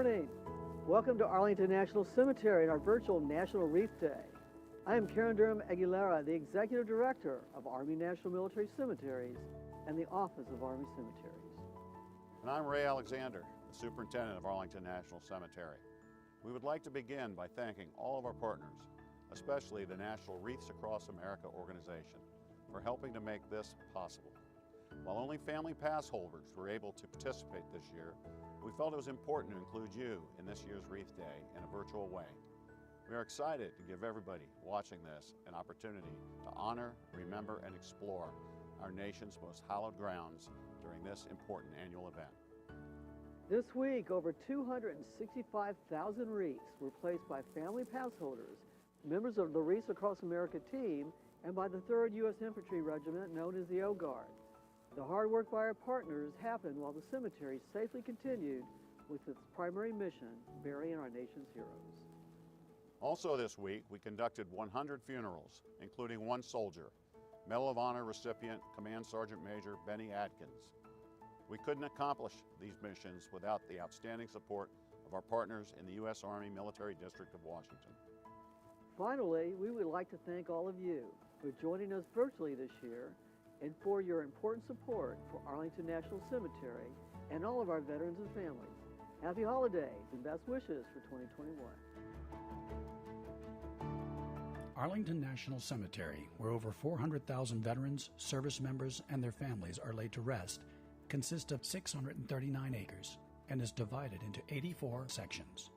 morning. Welcome to Arlington National Cemetery and our virtual National Wreath Day. I am Karen Durham Aguilera, the Executive Director of Army National Military Cemeteries and the Office of Army Cemeteries. And I'm Ray Alexander, the Superintendent of Arlington National Cemetery. We would like to begin by thanking all of our partners, especially the National Wreaths Across America organization, for helping to make this possible. While only family pass holders were able to participate this year, we felt it was important to include you in this year's Wreath Day in a virtual way. We are excited to give everybody watching this an opportunity to honor, remember, and explore our nation's most hallowed grounds during this important annual event. This week, over 265,000 wreaths were placed by family pass holders, members of the Wreaths Across America team, and by the 3rd U.S. Infantry Regiment known as the O-Guard. The hard work by our partners happened while the cemetery safely continued with its primary mission, burying our nation's heroes. Also this week, we conducted 100 funerals, including one soldier, Medal of Honor recipient, Command Sergeant Major Benny Adkins. We couldn't accomplish these missions without the outstanding support of our partners in the U.S. Army Military District of Washington. Finally, we would like to thank all of you for joining us virtually this year and for your important support for Arlington National Cemetery and all of our veterans and families. Happy holidays and best wishes for 2021. Arlington National Cemetery, where over 400,000 veterans, service members, and their families are laid to rest, consists of 639 acres and is divided into 84 sections.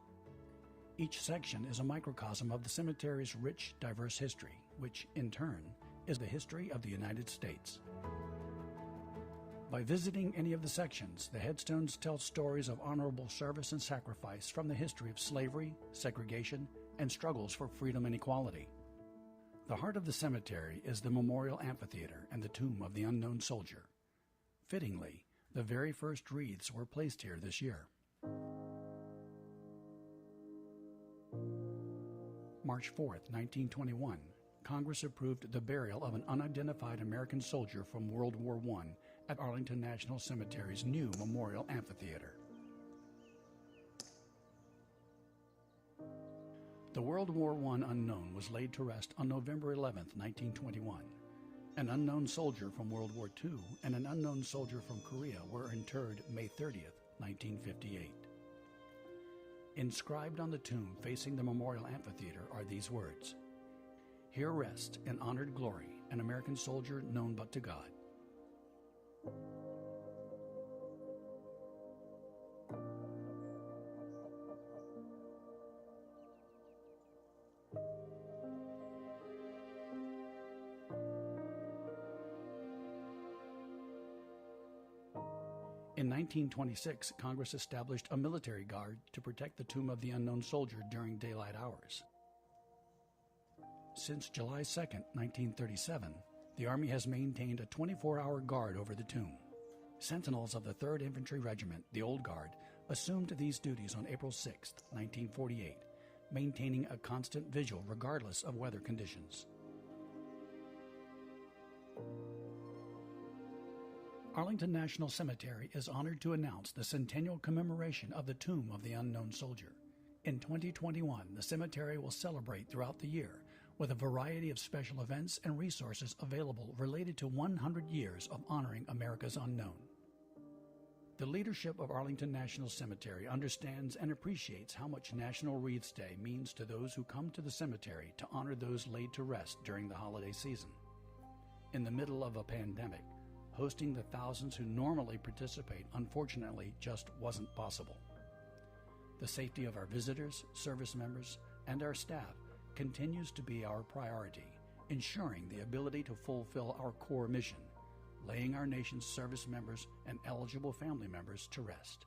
Each section is a microcosm of the cemetery's rich, diverse history, which, in turn, is the history of the United States. By visiting any of the sections, the headstones tell stories of honorable service and sacrifice from the history of slavery, segregation, and struggles for freedom and equality. The heart of the cemetery is the Memorial Amphitheater and the tomb of the unknown soldier. Fittingly, the very first wreaths were placed here this year. March 4, 1921, Congress approved the burial of an unidentified American soldier from World War I at Arlington National Cemetery's new Memorial Amphitheater. The World War I unknown was laid to rest on November 11, 1921. An unknown soldier from World War II and an unknown soldier from Korea were interred May 30, 1958. Inscribed on the tomb facing the Memorial Amphitheater are these words: "Here rests in honored glory an American soldier known but to God." In 1926, Congress established a military guard to protect the tomb of the unknown soldier during daylight hours. Since July 2, 1937, the Army has maintained a 24-hour guard over the tomb. Sentinels of the 3rd Infantry Regiment, the Old Guard, assumed these duties on April 6, 1948, maintaining a constant vigil regardless of weather conditions. Arlington National Cemetery is honored to announce the Centennial Commemoration of the Tomb of the Unknown Soldier. In 2021, the cemetery will celebrate throughout the year with a variety of special events and resources available related to 100 years of honoring America's unknown. The leadership of Arlington National Cemetery understands and appreciates how much National Wreaths Day means to those who come to the cemetery to honor those laid to rest during the holiday season. In the middle of a pandemic, hosting the thousands who normally participate unfortunately just wasn't possible. The safety of our visitors, service members, and our staff continues to be our priority, ensuring the ability to fulfill our core mission, laying our nation's service members and eligible family members to rest.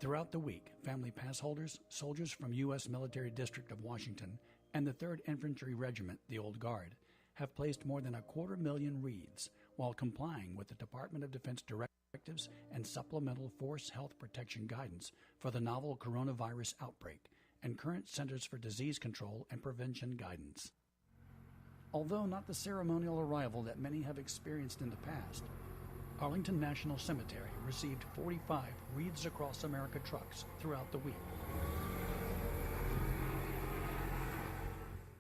Throughout the week, family pass holders, soldiers from U.S. Military District of Washington, and the 3rd Infantry Regiment, the Old Guard, have placed more than 250,000 wreaths while complying with the Department of Defense directives and supplemental force health protection guidance for the novel coronavirus outbreak and current Centers for Disease Control and Prevention guidance. Although not the ceremonial arrival that many have experienced in the past, Arlington National Cemetery received 45 Wreaths Across America trucks throughout the week.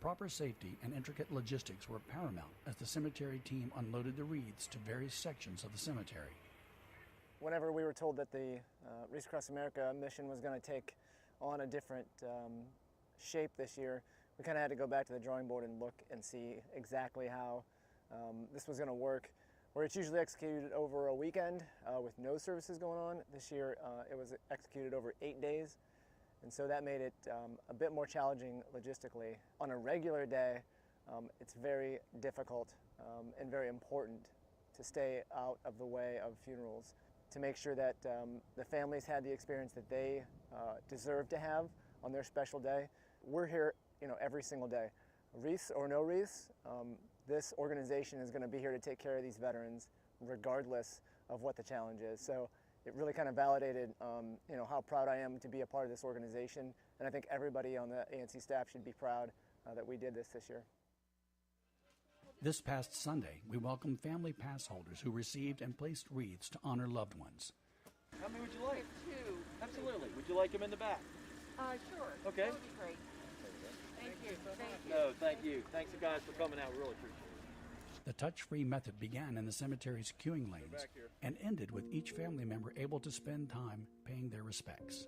Proper safety and intricate logistics were paramount as the cemetery team unloaded the wreaths to various sections of the cemetery. Whenever we were told that the Wreaths Across America mission was going to take on a different shape this year, we kind of had to go back to the drawing board and look and see exactly how this was going to work. Where it's usually executed over a weekend with no services going on, this year it was executed over 8 days. And so that made it a bit more challenging logistically. On a regular day, it's very difficult and very important to stay out of the way of funerals, to make sure that the families had the experience that they deserve to have on their special day. We're here, every single day. Wreaths or no wreaths, this organization is going to be here to take care of these veterans regardless of what the challenge is. So it really kind of validated how proud I am to be a part of this organization, and I think everybody on the ANC staff should be proud that we did this year. This past Sunday, we welcomed family pass holders who received and placed wreaths to honor loved ones. How many would you like? Two. Absolutely. Would you like them in the back? Sure. Okay. That would be great. Thank you. Thank you. No, thank you. Thanks, guys, for coming out. We really appreciate it. The touch-free method began in the cemetery's queuing lanes and ended with each family member able to spend time paying their respects.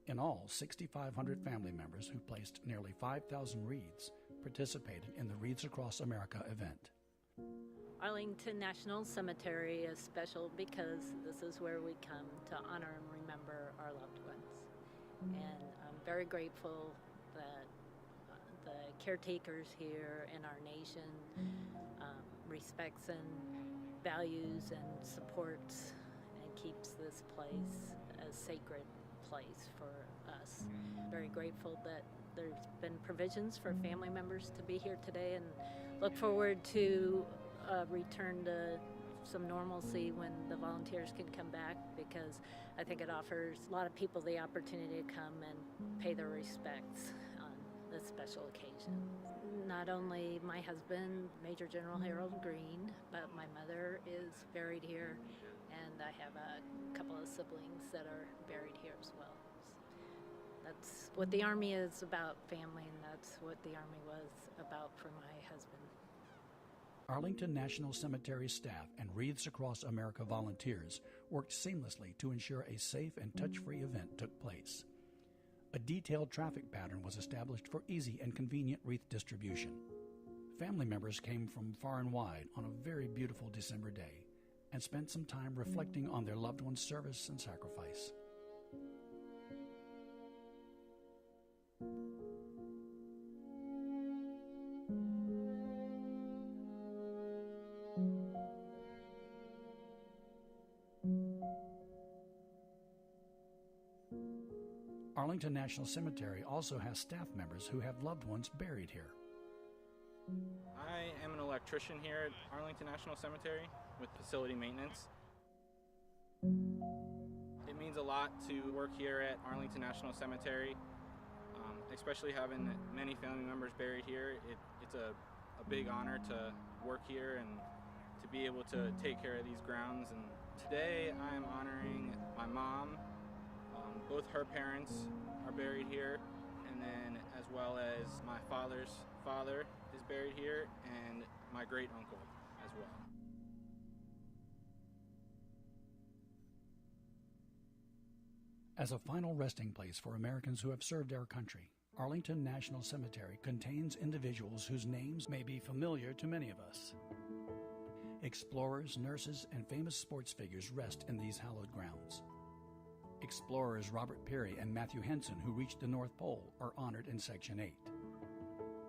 In all, 6,500 family members who placed nearly 5,000 wreaths participated in the Wreaths Across America event. Arlington National Cemetery is special because this is where we come to honor and remember our loved ones. And I'm very grateful that the caretakers here in our nation respects and values and supports and keeps this place a sacred place for us. Very grateful that there's been provisions for family members to be here today, and look forward to return to some normalcy when the volunteers can come back, because I think it offers a lot of people the opportunity to come and pay their respects on this special occasion. Not only my husband, Major General Harold Green, but my mother is buried here, and I have a couple of siblings that are buried here as well. That's what the Army is about, family, and that's what the Army was about for my husband. Arlington National Cemetery staff and Wreaths Across America volunteers worked seamlessly to ensure a safe and touch-free event took place. A detailed traffic pattern was established for easy and convenient wreath distribution. Family members came from far and wide on a very beautiful December day and spent some time reflecting on their loved one's service and sacrifice. Arlington National Cemetery also has staff members who have loved ones buried here. I am an electrician here at Arlington National Cemetery with facility maintenance. It means a lot to work here at Arlington National Cemetery, especially having many family members buried here. It's a big honor to work here and to be able to take care of these grounds. And today I am honoring my mom. Both her parents are buried here, and then as well as my father's father is buried here, and my great uncle as well. As a final resting place for Americans who have served our country, Arlington National Cemetery contains individuals whose names may be familiar to many of us. Explorers, nurses, and famous sports figures rest in these hallowed grounds. Explorers Robert Peary and Matthew Henson, who reached the North Pole, are honored in Section 8.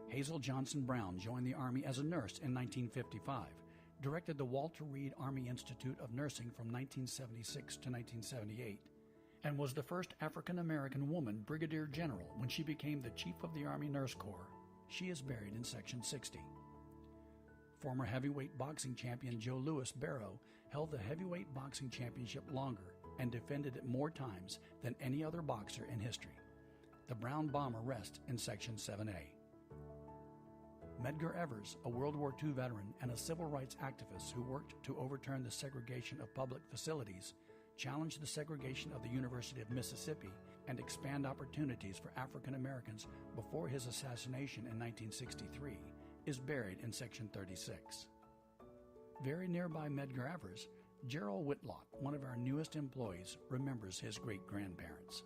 Hazel Johnson Brown joined the Army as a nurse in 1955, directed the Walter Reed Army Institute of Nursing from 1976 to 1978, and was the first African-American woman brigadier general when she became the Chief of the Army Nurse Corps. She is buried in Section 60. Former heavyweight boxing champion Joe Louis Barrow held the heavyweight boxing championship longer and defended it more times than any other boxer in history. The Brown Bomber rests in Section 7A. Medgar Evers, a World War II veteran and a civil rights activist who worked to overturn the segregation of public facilities, challenged the segregation of the University of Mississippi, and expand opportunities for African Americans before his assassination in 1963, is buried in Section 36. Very nearby Medgar Evers, Gerald Whitlock, one of our newest employees, remembers his great-grandparents.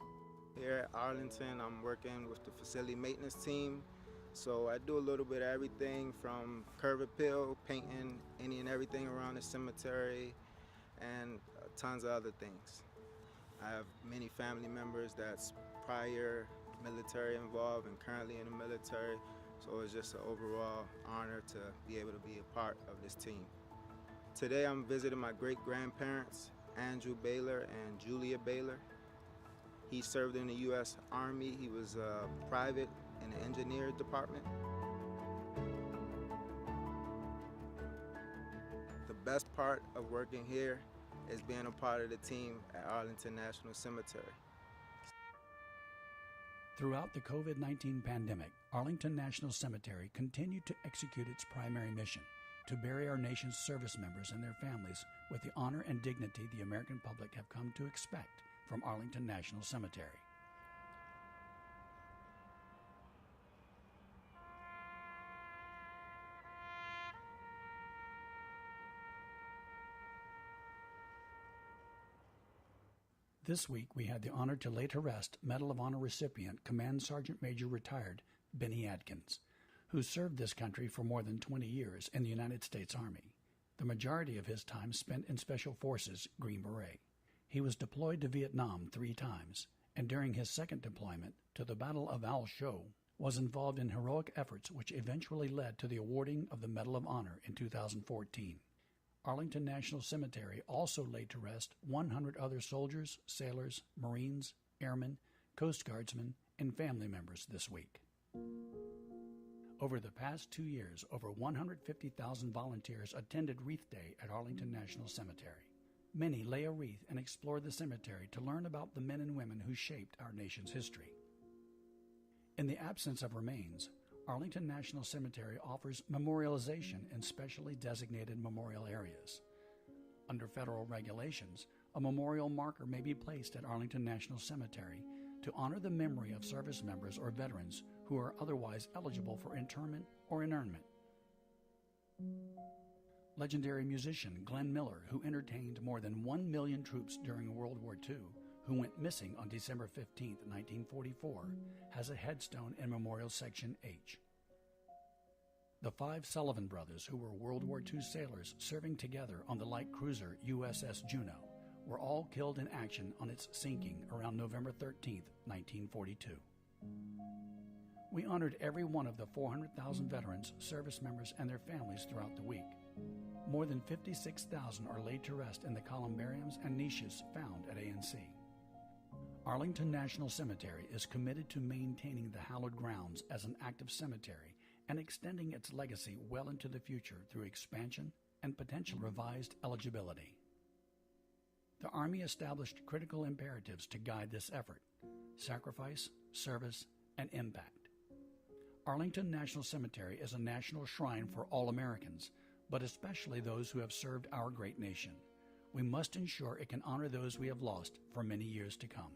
Here at Arlington, I'm working with the facility maintenance team. So I do a little bit of everything from curb appeal, painting any and everything around the cemetery, and tons of other things. I have many family members that's prior military involved and currently in the military, so it's just an overall honor to be able to be a part of this team. Today I'm visiting my great-grandparents, Andrew Baylor and Julia Baylor. He served in the U.S. Army. He was a private in the engineer department. The best part of working here is being a part of the team at Arlington National Cemetery. Throughout the COVID-19 pandemic, Arlington National Cemetery continued to execute its primary mission, to bury our nation's service members and their families with the honor and dignity the American public have come to expect from Arlington National Cemetery. This week, we had the honor to lay to rest Medal of Honor recipient, Command Sergeant Major retired Benny Adkins, who served this country for more than 20 years in the United States Army, the majority of his time spent in Special Forces Green Beret. He was deployed to Vietnam 3 times, and during his second deployment to the Battle of Al Sho, was involved in heroic efforts which eventually led to the awarding of the Medal of Honor in 2014. Arlington National Cemetery also laid to rest 100 other soldiers, sailors, Marines, airmen, Coast Guardsmen, and family members this week. Over the past 2 years, over 150,000 volunteers attended Wreath Day at Arlington National Cemetery. Many lay a wreath and explore the cemetery to learn about the men and women who shaped our nation's history. In the absence of remains, Arlington National Cemetery offers memorialization in specially designated memorial areas. Under federal regulations, a memorial marker may be placed at Arlington National Cemetery to honor the memory of service members or veterans who are otherwise eligible for interment or inurnment. Legendary musician Glenn Miller, who entertained more than 1 million troops during World War II, who went missing on December 15, 1944, has a headstone in Memorial Section H. The 5 Sullivan brothers, who were World War II sailors serving together on the light cruiser USS Juno, were all killed in action on its sinking around November 13, 1942. We honored every one of the 400,000 veterans, service members, and their families throughout the week. More than 56,000 are laid to rest in the columbariums and niches found at ANC. Arlington National Cemetery is committed to maintaining the hallowed grounds as an active cemetery and extending its legacy well into the future through expansion and potential revised eligibility. The Army established critical imperatives to guide this effort: sacrifice, service, and impact. Arlington National Cemetery is a national shrine for all Americans, but especially those who have served our great nation. We must ensure it can honor those we have lost for many years to come.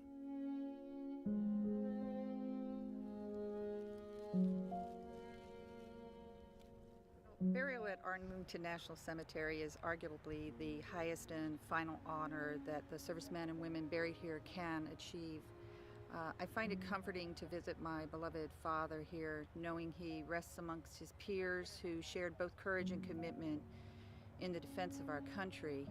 Burial at Arlington National Cemetery is arguably the highest and final honor that the servicemen and women buried here can achieve. I find it comforting to visit my beloved father here, knowing he rests amongst his peers who shared both courage and commitment in the defense of our country.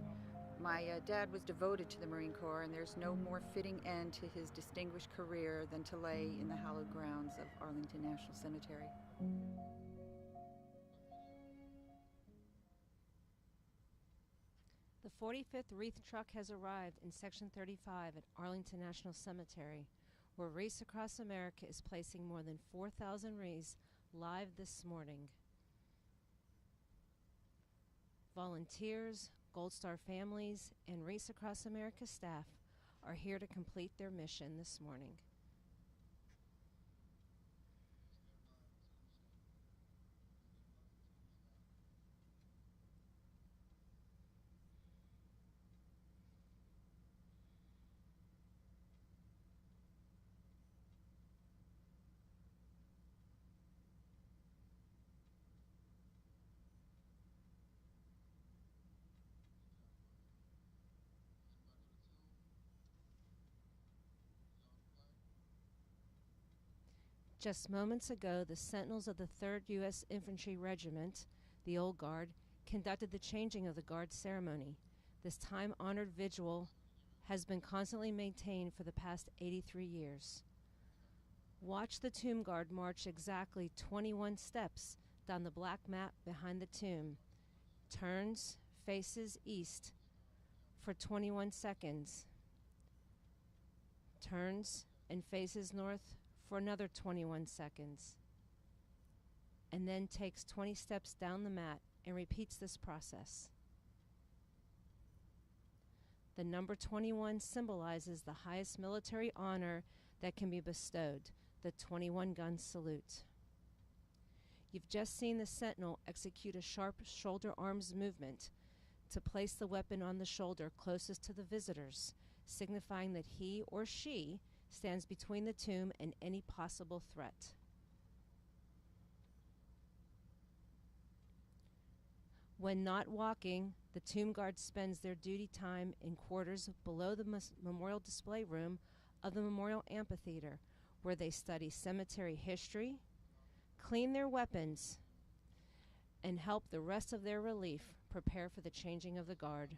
My dad was devoted to the Marine Corps, and there's no more fitting end to his distinguished career than to lay in the hallowed grounds of Arlington National Cemetery. The 45th wreath truck has arrived in Section 35 at Arlington National Cemetery, where Wreaths Across America is placing more than 4,000 wreaths live this morning. Volunteers, Gold Star families, and Wreaths Across America staff are here to complete their mission this morning. Just moments ago, the Sentinels of the 3rd U.S. Infantry Regiment, the Old Guard, conducted the changing of the Guard ceremony. This time-honored vigil has been constantly maintained for the past 83 years. Watch the Tomb Guard march exactly 21 steps down the black mat behind the tomb, turns, faces east for 21 seconds, turns and faces north for another 21 seconds, and then takes 20 steps down the mat and repeats this process. The number 21 symbolizes the highest military honor that can be bestowed, the 21-gun salute. You've just seen the Sentinel execute a sharp shoulder arms movement to place the weapon on the shoulder closest to the visitors, signifying that he or she stands between the tomb and any possible threat. When not walking, the Tomb Guard spends their duty time in quarters below the memorial display room of the Memorial Amphitheater, where they study cemetery history, clean their weapons, and help the rest of their relief prepare for the changing of the guard.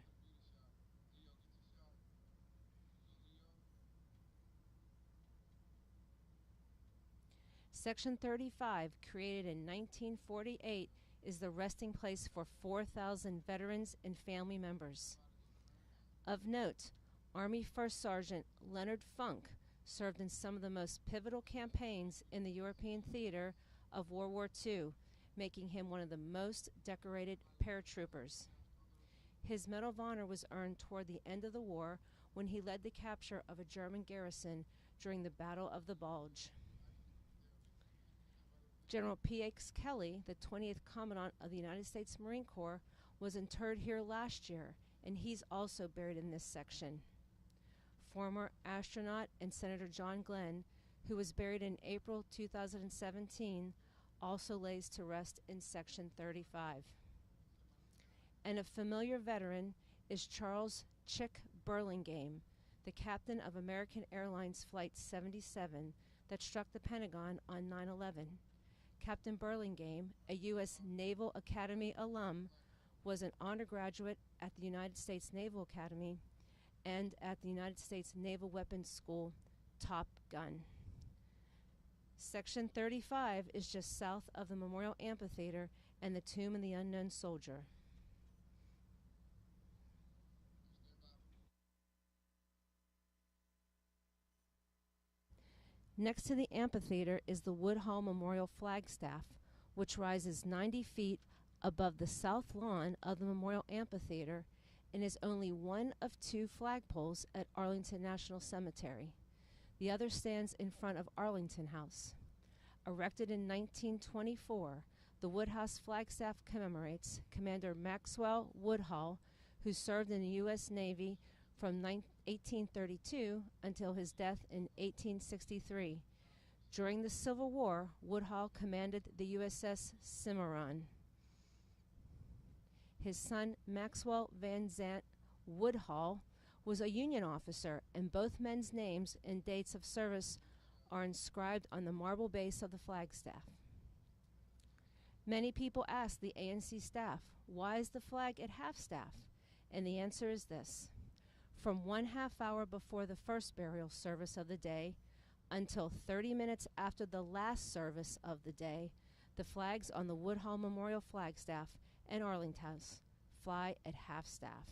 Section 35, created in 1948, is the resting place for 4,000 veterans and family members. Of note, Army First Sergeant Leonard Funk served in some of the most pivotal campaigns in the European theater of World War II, making him one of the most decorated paratroopers. His Medal of Honor was earned toward the end of the war when he led the capture of a German garrison during the Battle of the Bulge. General P.X. Kelly, the 20th Commandant of the United States Marine Corps, was interred here last year, and he's also buried in this section. Former astronaut and Senator John Glenn, who was buried in April 2017, also lays to rest in Section 35. And a familiar veteran is Charles Chick Burlingame, the captain of American Airlines Flight 77 that struck the Pentagon on 9/11. Captain Burlingame, a U.S. Naval Academy alum, was an honor graduate at the United States Naval Academy and at the United States Naval Weapons School, Top Gun. Section 35 is just south of the Memorial Amphitheater and the Tomb of the Unknown Soldier. Next to the amphitheater is the Woodhull Memorial Flagstaff, which rises 90 feet above the south lawn of the Memorial Amphitheater and is only one of 2 flagpoles at Arlington National Cemetery. The other stands in front of Arlington House. Erected in 1924, the Woodhouse Flagstaff commemorates Commander Maxwell Woodhull, who served in the U.S. Navy from 1832 until his death in 1863. During the Civil War, Woodhull commanded the USS Cimarron. His son, Maxwell Van Zant Woodhull, was a Union officer, and both men's names and dates of service are inscribed on the marble base of the flagstaff. Many people ask the ANC staff, why is the flag at half-staff? And the answer is this. From 1/2 hour before the first burial service of the day until 30 minutes after the last service of the day, the flags on the Woodhull Memorial Flagstaff and Arlington House fly at half-staff.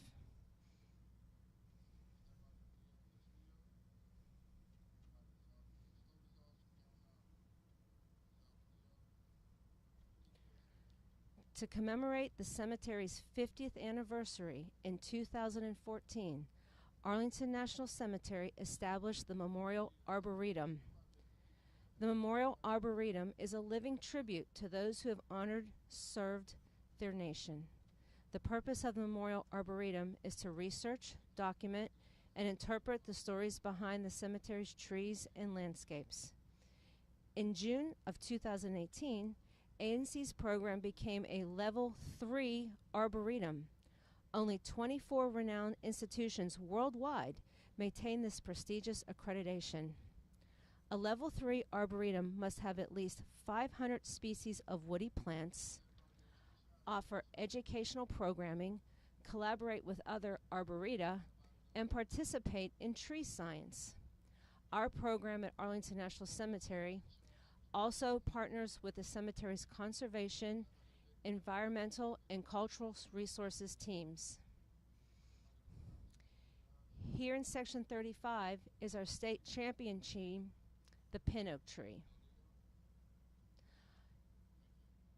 To commemorate the cemetery's 50th anniversary in 2014, Arlington National Cemetery established the Memorial Arboretum. The Memorial Arboretum is a living tribute to those who have honored, served their nation. The purpose of the Memorial Arboretum is to research, document, and interpret the stories behind the cemetery's trees and landscapes. In June of 2018, ANC's program became a Level 3 Arboretum. Only 24 renowned institutions worldwide maintain this prestigious accreditation. A Level 3 Arboretum must have at least 500 species of woody plants, offer educational programming, collaborate with other arboreta, and participate in tree science. Our program at Arlington National Cemetery also partners with the cemetery's conservation, environmental, and cultural resources teams. Here in Section 35 is our state champion team, the pin oak tree.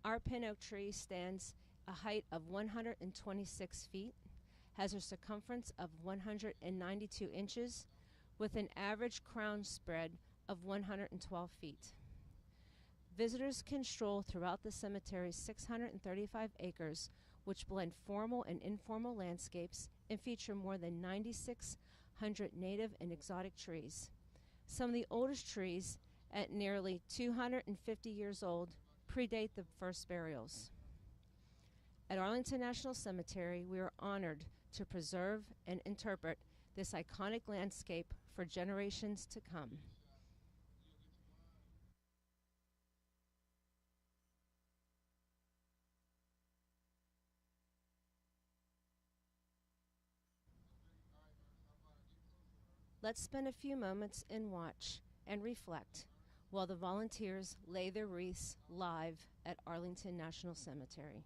Our pin oak tree stands a height of 126 feet, has a circumference of 192 inches, with an average crown spread of 112 feet. Visitors can stroll throughout the cemetery's 635 acres, which blend formal and informal landscapes and feature more than 9,600 native and exotic trees. Some of the oldest trees, at nearly 250 years old, predate the first burials. At Arlington National Cemetery, we are honored to preserve and interpret this iconic landscape for generations to come. Let's spend a few moments and watch and reflect while the volunteers lay their wreaths live at Arlington National Cemetery.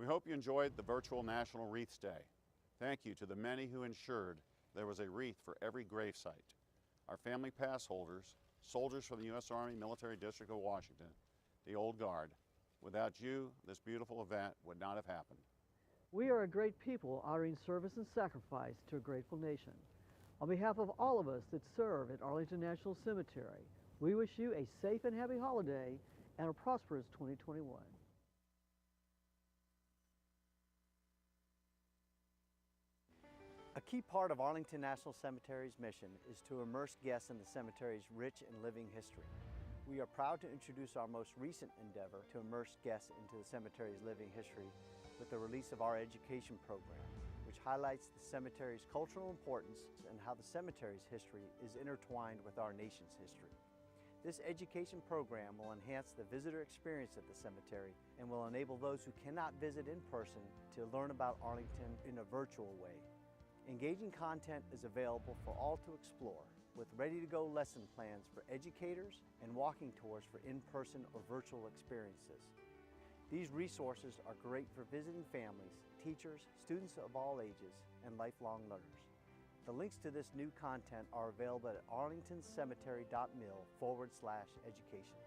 We hope you enjoyed the virtual National Wreaths Day. Thank you to the many who ensured there was a wreath for every gravesite. Our family pass holders, soldiers from the U.S. Army Military District of Washington, the Old Guard. Without you, this beautiful event would not have happened. We are a great people honoring service and sacrifice to a grateful nation. On behalf of all of us that serve at Arlington National Cemetery, we wish you a safe and happy holiday and a prosperous 2021. A key part of Arlington National Cemetery's mission is to immerse guests in the cemetery's rich and living history. We are proud to introduce our most recent endeavor to immerse guests into the cemetery's living history with the release of our education program, which highlights the cemetery's cultural importance and how the cemetery's history is intertwined with our nation's history. This education program will enhance the visitor experience at the cemetery and will enable those who cannot visit in person to learn about Arlington in a virtual way. Engaging content is available for all to explore, with ready-to-go lesson plans for educators and walking tours for in-person or virtual experiences. These resources are great for visiting families, teachers, students of all ages, and lifelong learners. The links to this new content are available at arlingtoncemetery.mil/education.